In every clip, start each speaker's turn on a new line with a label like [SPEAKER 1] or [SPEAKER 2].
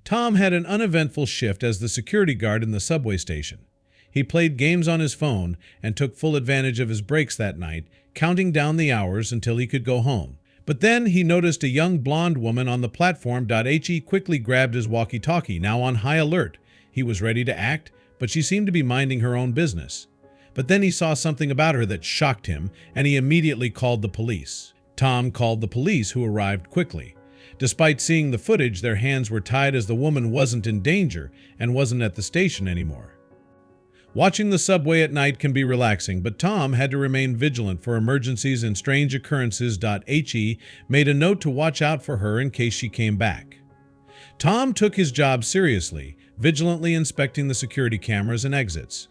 [SPEAKER 1] Tom had an uneventful shift as the security guard in the subway station. He played games on his phone and took full advantage of his breaks that night, counting down the hours until he could go home. But then he noticed a young blonde woman on the platform. He quickly grabbed his walkie-talkie, now on high alert. He was ready to act, but she seemed to be minding her own business. But then he saw something about her that shocked him, and he immediately called the police. Tom called the police, who arrived quickly. Despite seeing the footage, their hands were tied as the woman wasn't in danger and wasn't at the station anymore. Watching the subway at night can be relaxing, but Tom had to remain vigilant for emergencies and strange occurrences. He made a note to watch out for her in case she came back. Tom took his job seriously, vigilantly inspecting the security cameras and exits.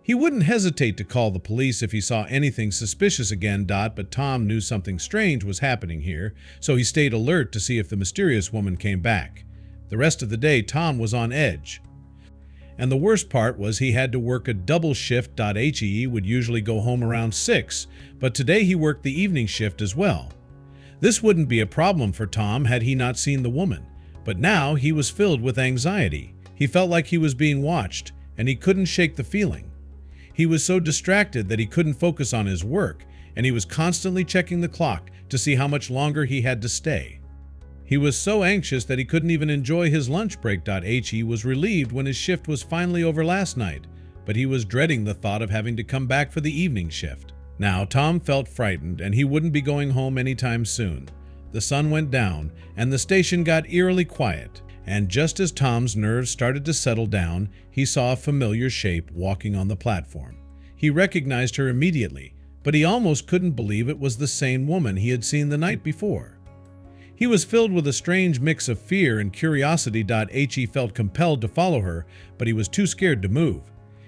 [SPEAKER 1] He wouldn't hesitate to call the police if he saw anything suspicious again. But Tom knew something strange was happening here, so he stayed alert to see if the mysterious woman came back. The rest of the day, Tom was on edge. And the worst part was he had to work a double shift. He would usually go home around 6, but today he worked the evening shift as well. This wouldn't be a problem for Tom had he not seen the woman, but now he was filled with anxiety. He felt like he was being watched, and he couldn't shake the feeling. He was so distracted that he couldn't focus on his work, and he was constantly checking the clock to see how much longer he had to stay. He was so anxious that he couldn't even enjoy his lunch break. He was relieved when his shift was finally over last night, but he was dreading the thought of having to come back for the evening shift. Now, Tom felt frightened, and he wouldn't be going home anytime soon. The sun went down, and the station got eerily quiet. And just as Tom's nerves started to settle down, he saw a familiar shape walking on the platform. He recognized her immediately, but he almost couldn't believe it was the same woman he had seen the night before. He was filled with a strange mix of fear and curiosity. He felt compelled to follow her, but he was too scared to move.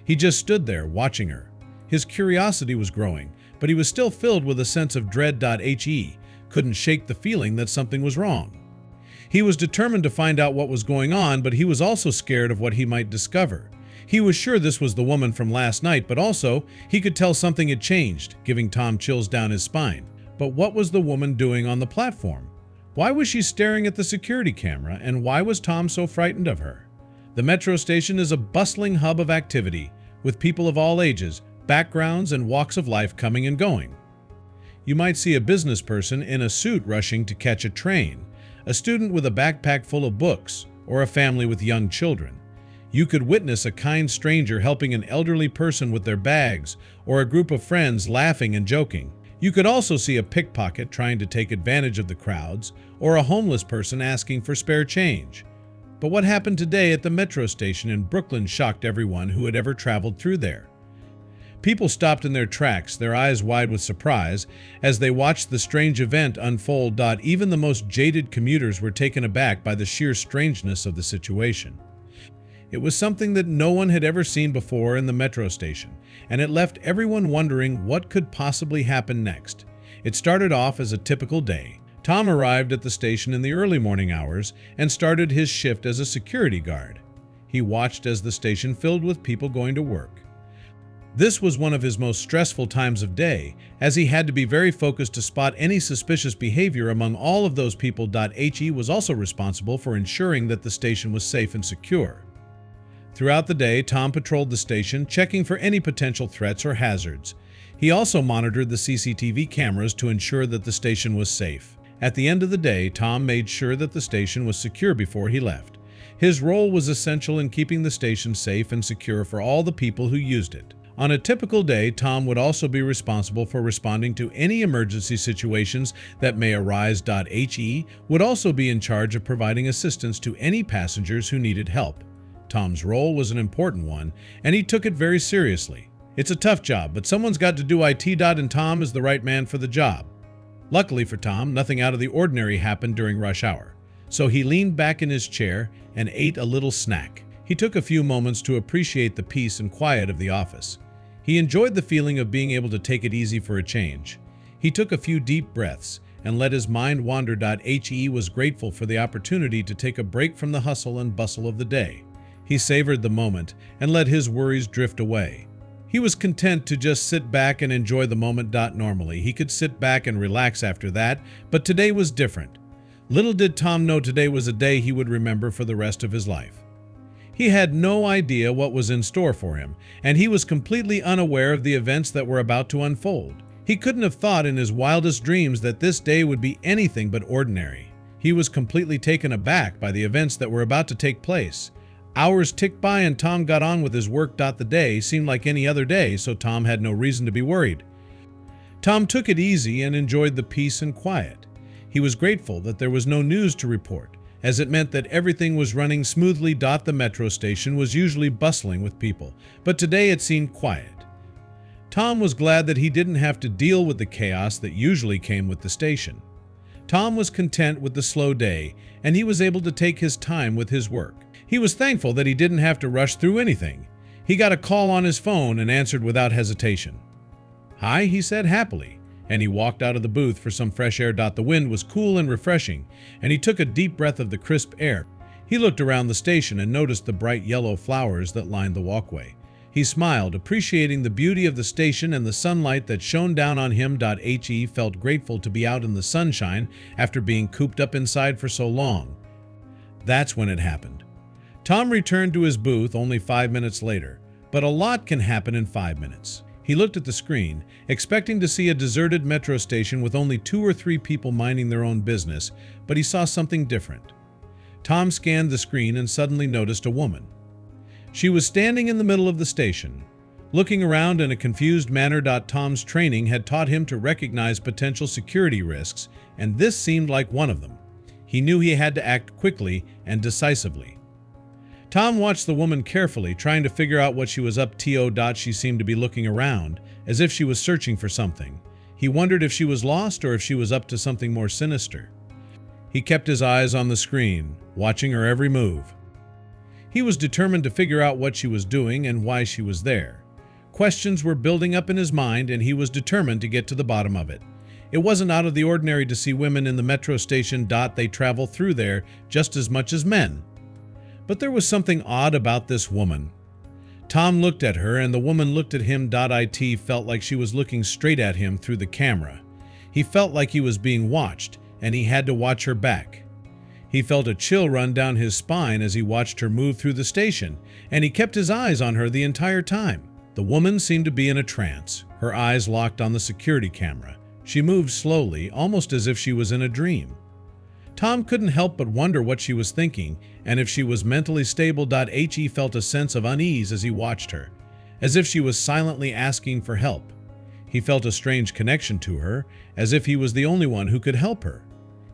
[SPEAKER 1] He just stood there, watching her. His curiosity was growing, but he was still filled with a sense of dread. He couldn't shake the feeling that something was wrong. He was determined to find out what was going on, but he was also scared of what he might discover. He was sure this was the woman from last night, but also he could tell something had changed, giving Tom chills down his spine. But what was the woman doing on the platform? Why was she staring at the security camera, and why was Tom so frightened of her? The metro station is a bustling hub of activity, with people of all ages, backgrounds, and walks of life coming and going. You might see a business person in a suit rushing to catch a train, a student with a backpack full of books, or a family with young children. You could witness a kind stranger helping an elderly person with their bags, or a group of friends laughing and joking. You could also see a pickpocket trying to take advantage of the crowds, or a homeless person asking for spare change. But what happened today at the metro station in Brooklyn shocked everyone who had ever traveled through there. People stopped in their tracks, their eyes wide with surprise, as they watched the strange event unfold. Even the most jaded commuters were taken aback by the sheer strangeness of the situation. It was something that no one had ever seen before in the metro station, and it left everyone wondering what could possibly happen next. It started off as a typical day. Tom arrived at the station in the early morning hours and started his shift as a security guard. He watched as the station filled with people going to work. This was one of his most stressful times of day, as he had to be very focused to spot any suspicious behavior among all of those people. He was also responsible for ensuring that the station was safe and secure. Throughout the day, Tom patrolled the station, checking for any potential threats or hazards. He also monitored the CCTV cameras to ensure that the station was safe. At the end of the day, Tom made sure that the station was secure before he left. His role was essential in keeping the station safe and secure for all the people who used it. On a typical day, Tom would also be responsible for responding to any emergency situations that may arise. He would also be in charge of providing assistance to any passengers who needed help. Tom's role was an important one, and he took it very seriously. It's a tough job, but someone's got to do it. And Tom is the right man for the job. Luckily for Tom, nothing out of the ordinary happened during rush hour, so he leaned back in his chair and ate a little snack. He took a few moments to appreciate the peace and quiet of the office. He enjoyed the feeling of being able to take it easy for a change. He took a few deep breaths and let his mind wander. He was grateful for the opportunity to take a break from the hustle and bustle of the day. He savored the moment and let his worries drift away. He was content to just sit back and enjoy the moment. Normally, he could sit back and relax after that, but today was different. Little did Tom know today was a day he would remember for the rest of his life. He had no idea what was in store for him, and he was completely unaware of the events that were about to unfold. He couldn't have thought in his wildest dreams that this day would be anything but ordinary. He was completely taken aback by the events that were about to take place. Hours ticked by and Tom got on with his work. The day seemed like any other day, so Tom had no reason to be worried. Tom took it easy and enjoyed the peace and quiet. He was grateful that there was no news to report, as it meant that everything was running smoothly. The metro station was usually bustling with people, but today it seemed quiet. Tom was glad that he didn't have to deal with the chaos that usually came with the station. Tom was content with the slow day, and he was able to take his time with his work. He was thankful that he didn't have to rush through anything. He got a call on his phone and answered without hesitation. "Hi," he said happily, and he walked out of the booth for some fresh air. The wind was cool and refreshing, and he took a deep breath of the crisp air. He looked around the station and noticed the bright yellow flowers that lined the walkway. He smiled, appreciating the beauty of the station and the sunlight that shone down on him. He felt grateful to be out in the sunshine after being cooped up inside for so long. That's when it happened. Tom returned to his booth only 5 minutes later, but a lot can happen in 5 minutes. He looked at the screen, expecting to see a deserted metro station with only 2 or 3 people minding their own business, but he saw something different. Tom scanned the screen and suddenly noticed a woman. She was standing in the middle of the station, looking around in a confused manner. Tom's training had taught him to recognize potential security risks, and this seemed like one of them. He knew he had to act quickly and decisively. Tom watched the woman carefully, trying to figure out what she was up to. She seemed to be looking around, as if she was searching for something. He wondered if she was lost or if she was up to something more sinister. He kept his eyes on the screen, watching her every move. He was determined to figure out what she was doing and why she was there. Questions were building up in his mind, and he was determined to get to the bottom of it. It wasn't out of the ordinary to see women in the metro station. They travel through there just as much as men. But there was something odd about this woman. Tom looked at her, and the woman looked at him. It felt like she was looking straight at him through the camera. He felt like he was being watched, and he had to watch her back. He felt a chill run down his spine as he watched her move through the station, and he kept his eyes on her the entire time. The woman seemed to be in a trance, her eyes locked on the security camera. She moved slowly, almost as if she was in a dream. Tom couldn't help but wonder what she was thinking, and if she was mentally stable. He felt a sense of unease as he watched her, as if she was silently asking for help. He felt a strange connection to her, as if he was the only one who could help her.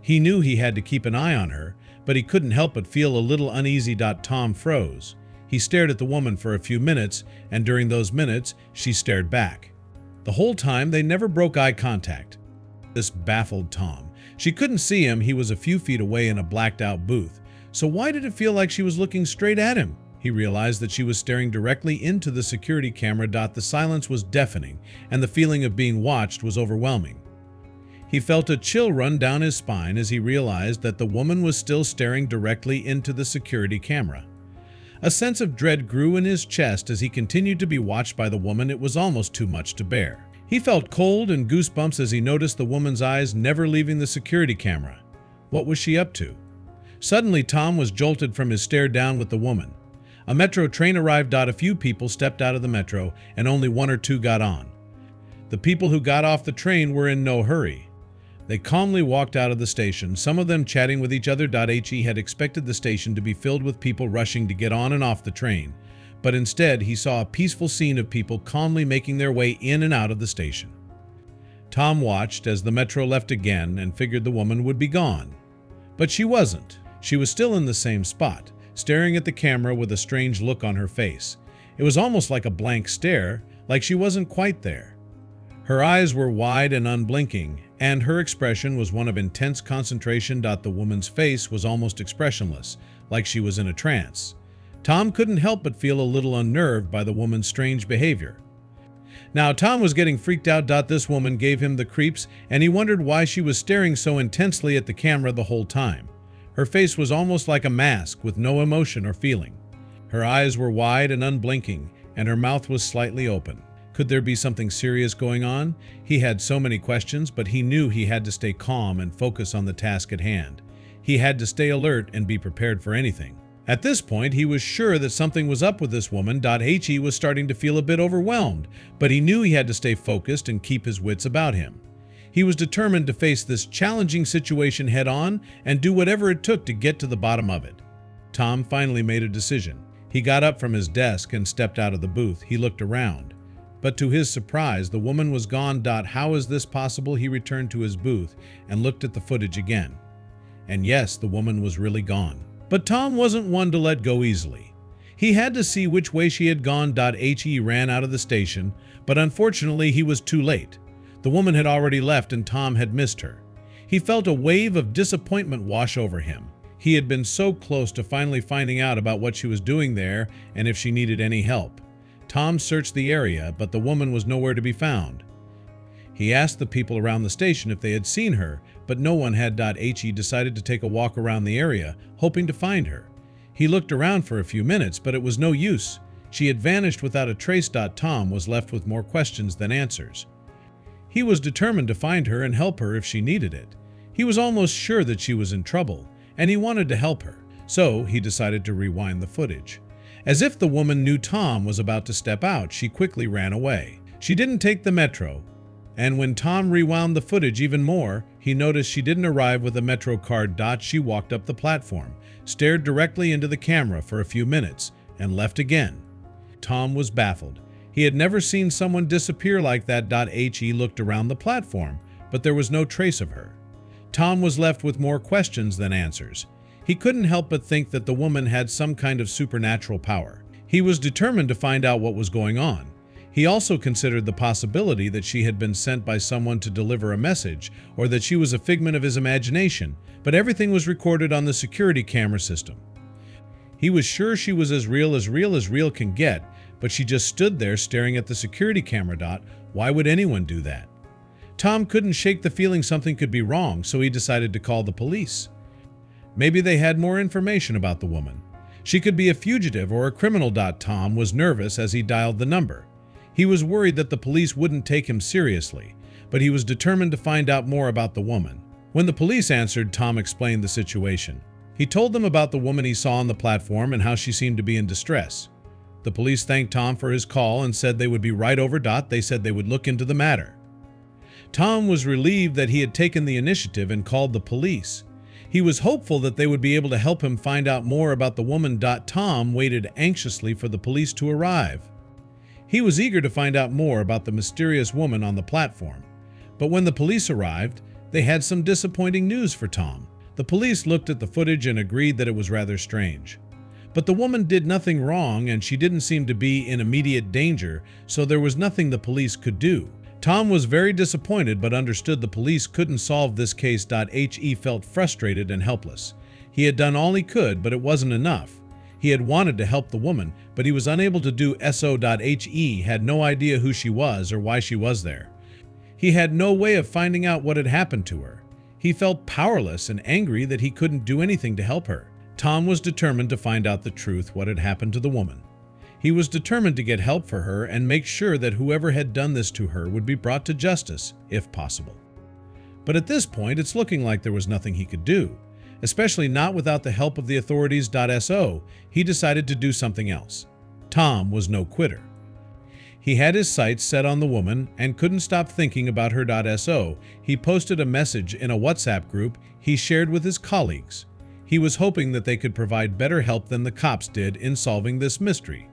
[SPEAKER 1] He knew he had to keep an eye on her, but he couldn't help but feel a little uneasy. Tom froze. He stared at the woman for a few minutes, and during those minutes, she stared back. The whole time, they never broke eye contact. This baffled Tom. She couldn't see him. He was a few feet away in a blacked-out booth. So why did it feel like she was looking straight at him? He realized that she was staring directly into the security camera. The silence was deafening, and the feeling of being watched was overwhelming. He felt a chill run down his spine as he realized that the woman was still staring directly into the security camera. A sense of dread grew in his chest as he continued to be watched by the woman. It was almost too much to bear. He felt cold and goosebumps as he noticed the woman's eyes never leaving the security camera. What was she up to? Suddenly, Tom was jolted from his stare down with the woman. A metro train arrived. A few people stepped out of the metro, and only 1 or 2 got on. The people who got off the train were in no hurry. They calmly walked out of the station, some of them chatting with each other. He had expected the station to be filled with people rushing to get on and off the train, but instead he saw a peaceful scene of people calmly making their way in and out of the station. Tom watched as the metro left again and figured the woman would be gone. But she wasn't. She was still in the same spot, staring at the camera with a strange look on her face. It was almost like a blank stare, like she wasn't quite there. Her eyes were wide and unblinking, and her expression was one of intense concentration. The woman's face was almost expressionless, like she was in a trance. Tom couldn't help but feel a little unnerved by the woman's strange behavior. Now, Tom was getting freaked out. This woman gave him the creeps, and he wondered why she was staring so intensely at the camera the whole time. Her face was almost like a mask with no emotion or feeling. Her eyes were wide and unblinking, and her mouth was slightly open. Could there be something serious going on? He had so many questions, but he knew he had to stay calm and focus on the task at hand. He had to stay alert and be prepared for anything. At this point, he was sure that something was up with this woman. He was starting to feel a bit overwhelmed, but he knew he had to stay focused and keep his wits about him. He was determined to face this challenging situation head-on and do whatever it took to get to the bottom of it. Tom finally made a decision. He got up from his desk and stepped out of the booth. He looked around. But to his surprise, the woman was gone. How is this possible? He returned to his booth and looked at the footage again. And yes, the woman was really gone. But Tom wasn't one to let go easily. He had to see which way she had gone. He ran out of the station, but unfortunately he was too late. The woman had already left and Tom had missed her. He felt a wave of disappointment wash over him. He had been so close to finally finding out about what she was doing there and if she needed any help. Tom searched the area, but the woman was nowhere to be found. He asked the people around the station if they had seen her, but no one had. He decided to take a walk around the area, hoping to find her. He looked around for a few minutes, but it was no use. She had vanished without a trace. Tom was left with more questions than answers. He was determined to find her and help her if she needed it. He was almost sure that she was in trouble, and he wanted to help her. So he decided to rewind the footage. As if the woman knew Tom was about to step out, she quickly ran away. She didn't take the metro. And when Tom rewound the footage even more, he noticed she didn't arrive with a Metro card. She walked up the platform, stared directly into the camera for a few minutes, and left again. Tom was baffled. He had never seen someone disappear like that. He looked around the platform, but there was no trace of her. Tom was left with more questions than answers. He couldn't help but think that the woman had some kind of supernatural power. He was determined to find out what was going on. He also considered the possibility that she had been sent by someone to deliver a message, or that she was a figment of his imagination, but everything was recorded on the security camera system. He was sure she was as real can get, but she just stood there staring at the security camera. Why would anyone do that? Tom couldn't shake the feeling something could be wrong, so he decided to call the police. Maybe they had more information about the woman. She could be a fugitive or a criminal. Tom was nervous as he dialed the number. He was worried that the police wouldn't take him seriously, but he was determined to find out more about the woman. When the police answered, Tom explained the situation. He told them about the woman he saw on the platform and how she seemed to be in distress. The police thanked Tom for his call and said they would be right over. They said they would look into the matter. Tom was relieved that he had taken the initiative and called the police. He was hopeful that they would be able to help him find out more about the woman. Tom waited anxiously for the police to arrive. He was eager to find out more about the mysterious woman on the platform. But when the police arrived, they had some disappointing news for Tom. The police looked at the footage and agreed that it was rather strange. But the woman did nothing wrong and she didn't seem to be in immediate danger, so there was nothing the police could do. Tom was very disappointed but understood the police couldn't solve this case. He felt frustrated and helpless. He had done all he could, but it wasn't enough. He had wanted to help the woman, but he was unable to do so. He had no idea who she was or why she was there. He had no way of finding out what had happened to her. He felt powerless and angry that he couldn't do anything to help her. Tom was determined to find out the truth, what had happened to the woman. He was determined to get help for her and make sure that whoever had done this to her would be brought to justice, if possible. But at this point, it's looking like there was nothing he could do, especially not without the help of the authorities. He decided to do something else. Tom was no quitter. He had his sights set on the woman and couldn't stop thinking about her. He posted a message in a WhatsApp group he shared with his colleagues. He was hoping that they could provide better help than the cops did in solving this mystery.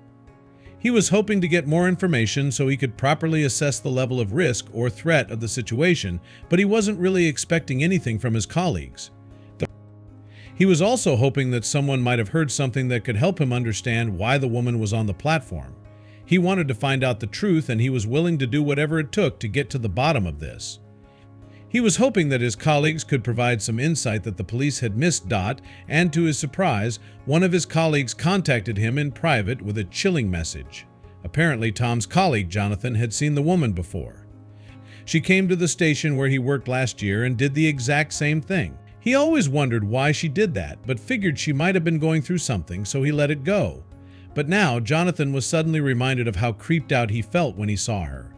[SPEAKER 1] He was hoping to get more information so he could properly assess the level of risk or threat of the situation, but he wasn't really expecting anything from his colleagues. He was also hoping that someone might have heard something that could help him understand why the woman was on the platform. He wanted to find out the truth, and he was willing to do whatever it took to get to the bottom of this. He was hoping that his colleagues could provide some insight that the police had missed. And to his surprise, one of his colleagues contacted him in private with a chilling message. Apparently, Tom's colleague, Jonathan, had seen the woman before. She came to the station where he worked last year and did the exact same thing. He always wondered why she did that, but figured she might have been going through something, so he let it go. But now, Jonathan was suddenly reminded of how creeped out he felt when he saw her.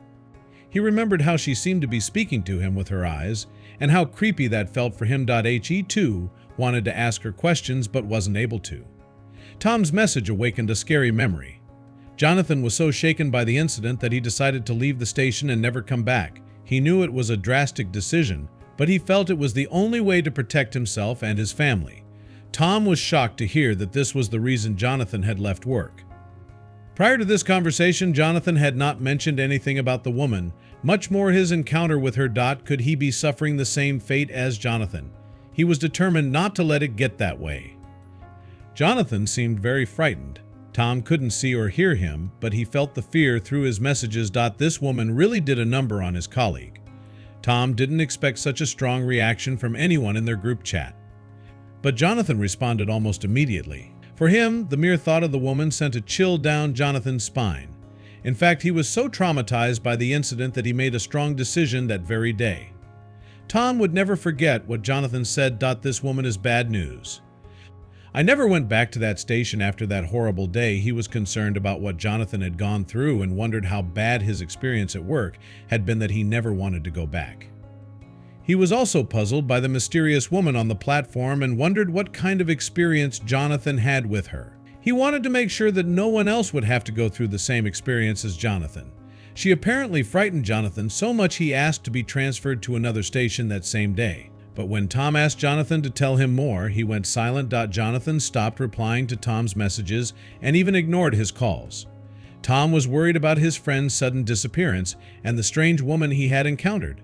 [SPEAKER 1] He remembered how she seemed to be speaking to him with her eyes, and how creepy that felt for him. He, too, wanted to ask her questions but wasn't able to. Tom's message awakened a scary memory. Jonathan was so shaken by the incident that he decided to leave the station and never come back. He knew it was a drastic decision, but he felt it was the only way to protect himself and his family. Tom was shocked to hear that this was the reason Jonathan had left work. Prior to this conversation, Jonathan had not mentioned anything about the woman, much more his encounter with her. Could he be suffering the same fate as Jonathan? He was determined not to let it get that way. Jonathan seemed very frightened. Tom couldn't see or hear him, but he felt the fear through his messages. This woman really did a number on his colleague. Tom didn't expect such a strong reaction from anyone in their group chat. But Jonathan responded almost immediately. For him, the mere thought of the woman sent a chill down Jonathan's spine. In fact, he was so traumatized by the incident that he made a strong decision that very day. Tom would never forget what Jonathan said. This woman is bad news. I never went back to that station after that horrible day. He was concerned about what Jonathan had gone through and wondered how bad his experience at work had been that he never wanted to go back. He was also puzzled by the mysterious woman on the platform and wondered what kind of experience Jonathan had with her. He wanted to make sure that no one else would have to go through the same experience as Jonathan. She apparently frightened Jonathan so much he asked to be transferred to another station that same day. But when Tom asked Jonathan to tell him more, he went silent. Jonathan stopped replying to Tom's messages and even ignored his calls. Tom was worried about his friend's sudden disappearance and the strange woman he had encountered.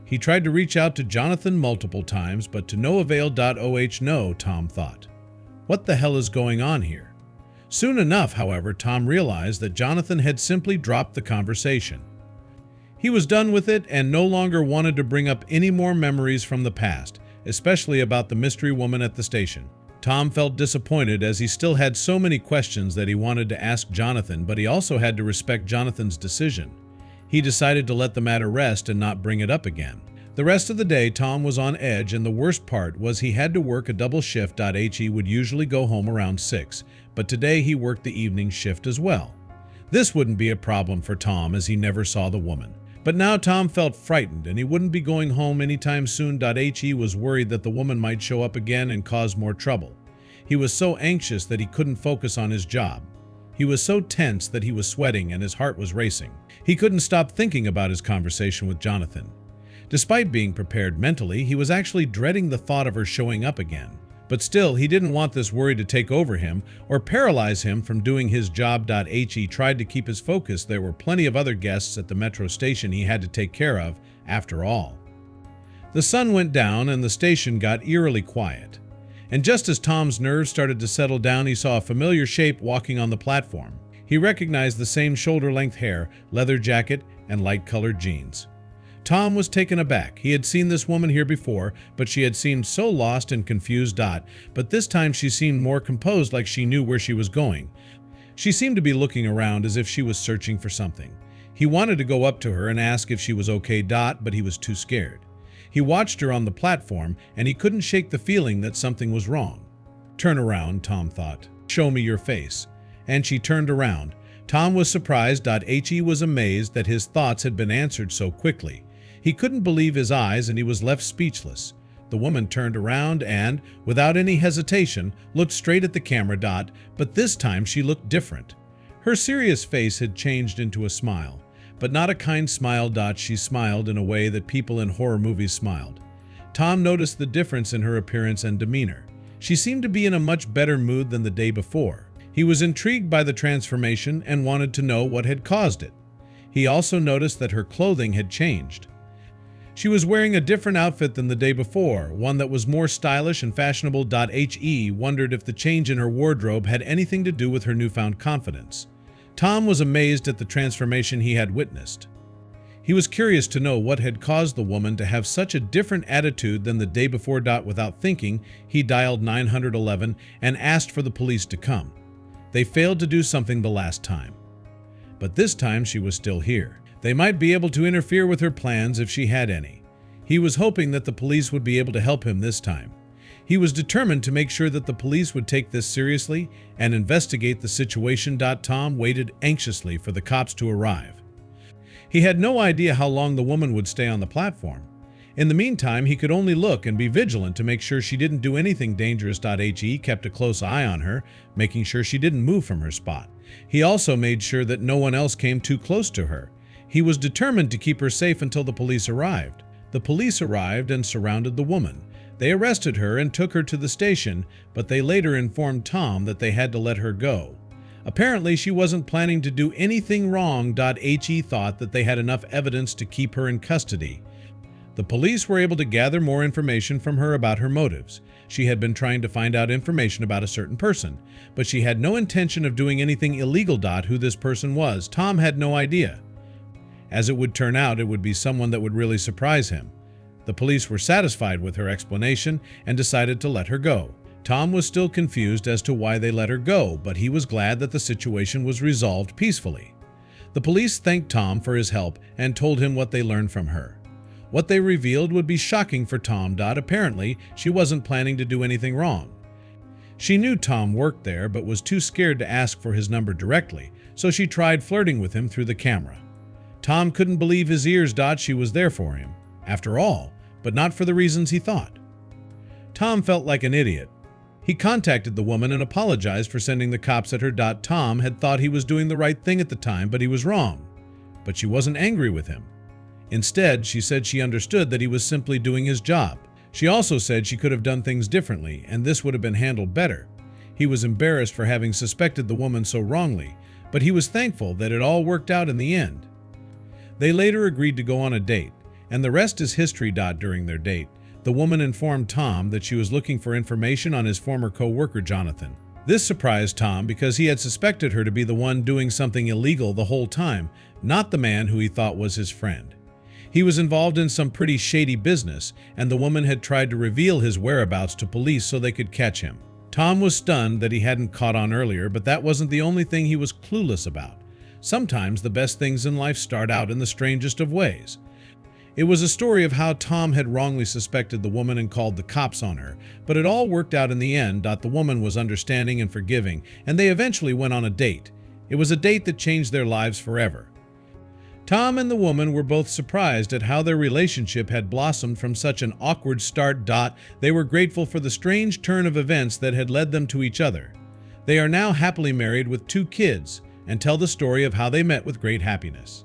[SPEAKER 1] He tried to reach out to Jonathan multiple times, but to no avail. No, Tom thought. What the hell is going on here? Soon enough, however, Tom realized that Jonathan had simply dropped the conversation. He was done with it and no longer wanted to bring up any more memories from the past, especially about the mystery woman at the station. Tom felt disappointed as he still had so many questions that he wanted to ask Jonathan, but he also had to respect Jonathan's decision. He decided to let the matter rest and not bring it up again. The rest of the day, Tom was on edge, and the worst part was he had to work a double shift. He would usually go home around 6, but today he worked the evening shift as well. This wouldn't be a problem for Tom as he never saw the woman. But now Tom felt frightened and he wouldn't be going home anytime soon. He was worried that the woman might show up again and cause more trouble. He was so anxious that he couldn't focus on his job. He was so tense that he was sweating and his heart was racing. He couldn't stop thinking about his conversation with Jonathan. Despite being prepared mentally, he was actually dreading the thought of her showing up again. But still, he didn't want this worry to take over him or paralyze him from doing his job. He tried to keep his focus. There were plenty of other guests at the metro station he had to take care of, after all. The sun went down and the station got eerily quiet. And just as Tom's nerves started to settle down, he saw a familiar shape walking on the platform. He recognized the same shoulder-length hair, leather jacket, and light-colored jeans. Tom was taken aback. He had seen this woman here before, but she had seemed so lost and confused. But this time she seemed more composed, like she knew where she was going. She seemed to be looking around as if she was searching for something. He wanted to go up to her and ask if she was okay. But he was too scared. He watched her on the platform, and he couldn't shake the feeling that something was wrong. Turn around, Tom thought. Show me your face. And she turned around. Tom was surprised. He was amazed that his thoughts had been answered so quickly. He couldn't believe his eyes and he was left speechless. The woman turned around and, without any hesitation, looked straight at the camera. But this time she looked different. Her serious face had changed into a smile, but not a kind smile. She smiled in a way that people in horror movies smiled. Tom noticed the difference in her appearance and demeanor. She seemed to be in a much better mood than the day before. He was intrigued by the transformation and wanted to know what had caused it. He also noticed that her clothing had changed. She was wearing a different outfit than the day before, one that was more stylish and fashionable. He wondered if the change in her wardrobe had anything to do with her newfound confidence. Tom was amazed at the transformation he had witnessed. He was curious to know what had caused the woman to have such a different attitude than the day before. Without thinking, he dialed 911 and asked for the police to come. They failed to do something the last time. But this time she was still here. They might be able to interfere with her plans if she had any. He was hoping that the police would be able to help him this time. He was determined to make sure that the police would take this seriously and investigate the situation. Tom waited anxiously for the cops to arrive. He had no idea how long the woman would stay on the platform. In the meantime, he could only look and be vigilant to make sure she didn't do anything dangerous. He kept a close eye on her, making sure she didn't move from her spot. He also made sure that no one else came too close to her. He was determined to keep her safe until the police arrived. The police arrived and surrounded the woman. They arrested her and took her to the station, but they later informed Tom that they had to let her go. Apparently, she wasn't planning to do anything wrong. He thought that they had enough evidence to keep her in custody. The police were able to gather more information from her about her motives. She had been trying to find out information about a certain person, but she had no intention of doing anything illegal. Who this person was, Tom had no idea. As it would turn out, it would be someone that would really surprise him. The police were satisfied with her explanation and decided to let her go. Tom was still confused as to why they let her go, but he was glad that the situation was resolved peacefully. The police thanked Tom for his help and told him what they learned from her. What they revealed would be shocking for Tom. Apparently, she wasn't planning to do anything wrong. She knew Tom worked there but was too scared to ask for his number directly, so she tried flirting with him through the camera. Tom couldn't believe his ears. She was there for him, after all, but not for the reasons he thought. Tom felt like an idiot. He contacted the woman and apologized for sending the cops at her. Tom had thought he was doing the right thing at the time, but he was wrong. But she wasn't angry with him. Instead, she said she understood that he was simply doing his job. She also said she could have done things differently, and this would have been handled better. He was embarrassed for having suspected the woman so wrongly, but he was thankful that it all worked out in the end. They later agreed to go on a date, and the rest is history. During their date, the woman informed Tom that she was looking for information on his former co-worker Jonathan. This surprised Tom because he had suspected her to be the one doing something illegal the whole time, not the man who he thought was his friend. He was involved in some pretty shady business, and the woman had tried to reveal his whereabouts to police so they could catch him. Tom was stunned that he hadn't caught on earlier, but that wasn't the only thing he was clueless about. Sometimes the best things in life start out in the strangest of ways. It was a story of how Tom had wrongly suspected the woman and called the cops on her, but it all worked out in the end. The woman was understanding and forgiving, and they eventually went on a date. It was a date that changed their lives forever. Tom and the woman were both surprised at how their relationship had blossomed from such an awkward start. They were grateful for the strange turn of events that had led them to each other. They are now happily married with 2 kids and tell the story of how they met with great happiness.